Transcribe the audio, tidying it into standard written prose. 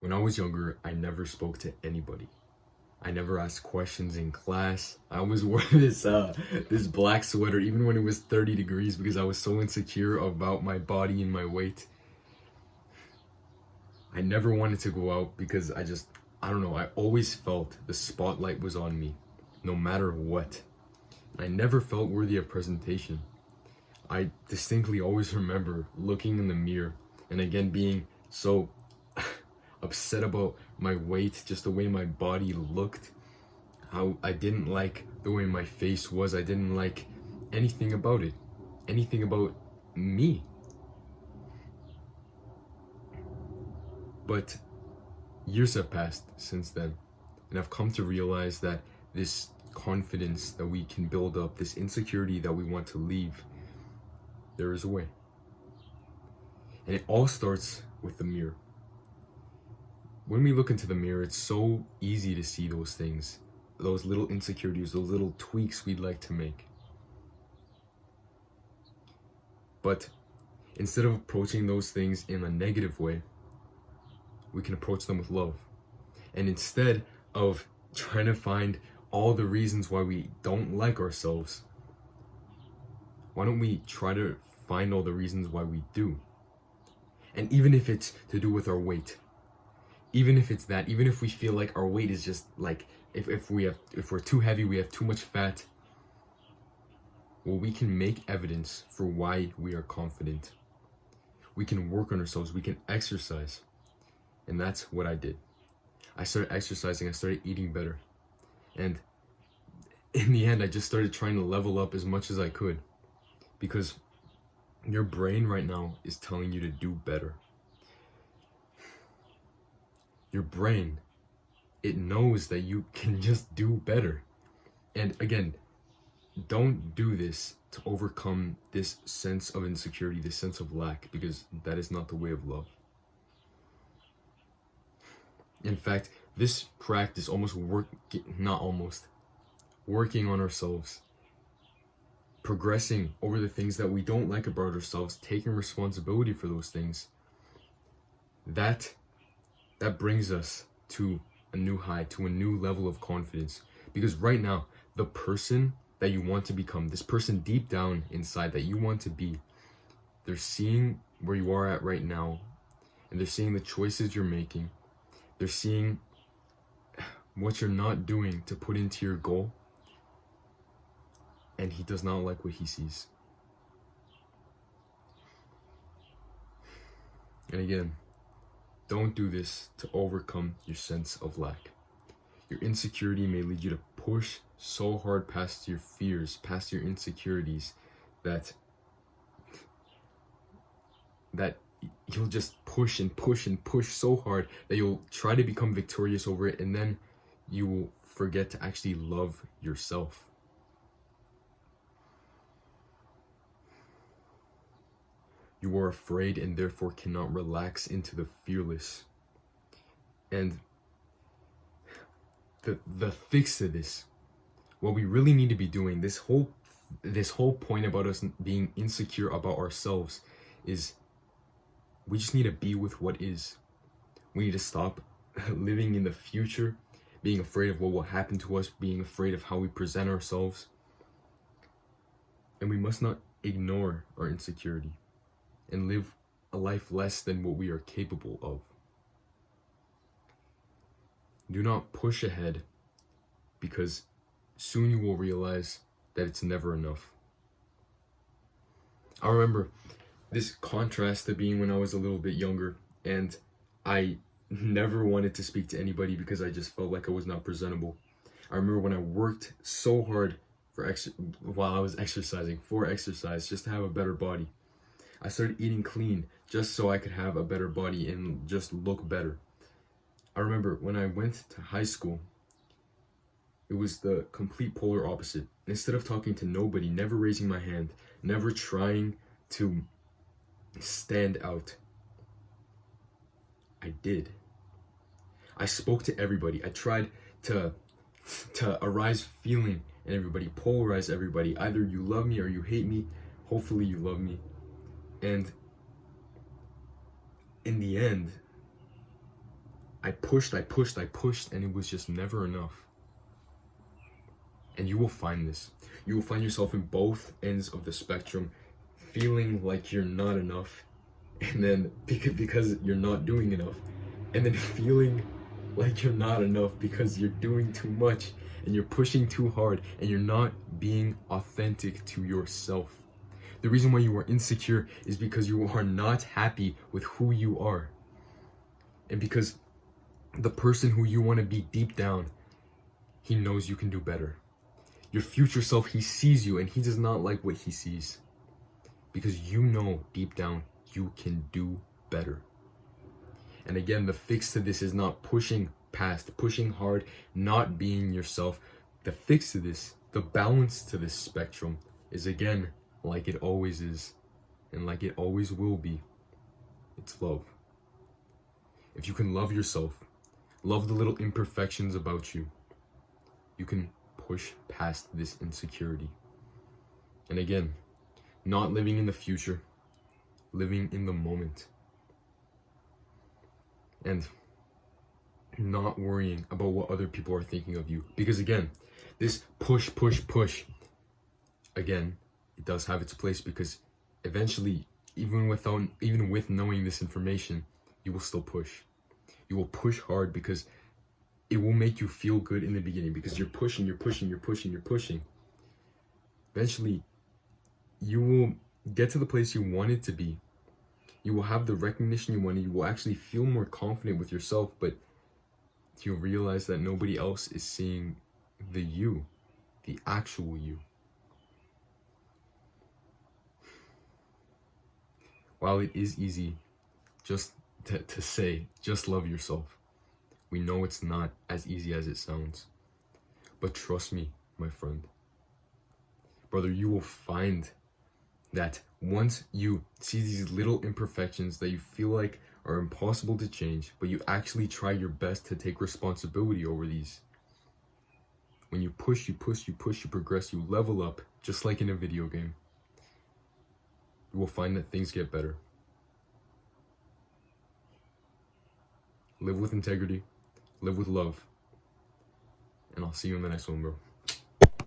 When I was younger, I never spoke to anybody. I never asked questions in class. I always wore this black sweater even when it was 30 degrees because I was so insecure about my body and my weight. I never wanted to go out because I don't know, I always felt the spotlight was on me, no matter what. I never felt worthy of presentation. I distinctly always remember looking in the mirror and again being so upset about my weight, just the way my body looked, how I didn't like the way my face was. I didn't like anything about it, anything about me. But years have passed since then, and I've come to realize that this confidence that we can build up, this insecurity that we want to leave, there is a way. And it all starts with the mirror. When we look into the mirror, it's so easy to see those things, those little insecurities, those little tweaks we'd like to make. But instead of approaching those things in a negative way, we can approach them with love. And instead of trying to find all the reasons why we don't like ourselves, why don't we try to find all the reasons why we do? And even if it's to do with our weight, even if it's that, even if we feel like our weight is just like, if we're too heavy, we have too much fat, well, we can make evidence for why we are confident. We can work on ourselves, we can exercise. And that's what I did. I started exercising, I started eating better. And in the end, I just started trying to level up as much as I could. Because your brain right now is telling you to do better. Your brain, it knows that you can just do better. And again, don't do this to overcome this sense of insecurity, this sense of lack, because that is not the way of love. In fact, this practice working on ourselves, progressing over the things that we don't like about ourselves, taking responsibility for those things, that brings us to a new high, to a new level of confidence. Because right now, the person that you want to become, this person deep down inside that you want to be, they're seeing where you are at right now, and they're seeing the choices you're making. They're seeing what you're not doing to put into your goal, and he does not like what he sees. And again, don't do this to overcome your sense of lack. Your insecurity may lead you to push so hard past your fears, past your insecurities, that you'll just push and push and push so hard that you'll try to become victorious over it, and then you will forget to actually love yourself. You are afraid and therefore cannot relax into the fearless. And the fix to this, what we really need to be doing, this whole point about us being insecure about ourselves, is we just need to be with what is. We need to stop living in the future, being afraid of what will happen to us, being afraid of how we present ourselves. And we must not ignore our insecurity and live a life less than what we are capable of. Do not push ahead, because soon you will realize that it's never enough. I remember this contrast to being when I was a little bit younger, and I never wanted to speak to anybody because I just felt like I was not presentable. I remember when I worked so hard while I was exercising, for exercise, just to have a better body. I started eating clean just so I could have a better body and just look better. I remember when I went to high school, it was the complete polar opposite. Instead of talking to nobody, never raising my hand, never trying to stand out, I did. I spoke to everybody. I tried to arise feeling in everybody, polarize everybody. Either you love me or you hate me. Hopefully you love me. And in the end, I pushed, and it was just never enough. And you will find this. You will find yourself in both ends of the spectrum, feeling like you're not enough, and then because you're not doing enough, and then feeling like you're not enough because you're doing too much and you're pushing too hard and you're not being authentic to yourself. The reason why you are insecure is because you are not happy with who you are. And because the person who you want to be deep down, he knows you can do better. Your future self, he sees you and he does not like what he sees. Because you know deep down you can do better. And again, the fix to this is not pushing past, pushing hard, not being yourself. The fix to this, the balance to this spectrum is, again, like it always is and like it always will be. It's love. If you can love yourself, love the little imperfections about you, you can push past this insecurity. And again, not living in the future, living in the moment. And not worrying about what other people are thinking of you. Because again, this push, again, it does have its place, because eventually, even with knowing this information, you will still push. You will push hard because it will make you feel good in the beginning, because you're pushing. Eventually, you will get to the place you want it to be. You will have the recognition you wanted. You will actually feel more confident with yourself, but you'll realize that nobody else is seeing the you, the actual you. While it is easy just to say, just love yourself, we know it's not as easy as it sounds. But trust me, my friend, brother, you will find that once you see these little imperfections that you feel like are impossible to change, but you actually try your best to take responsibility over these. When you push, you progress, you level up, just like in a video game. You will find that things get better. Live with integrity, live with love, and I'll see you in the next one, bro.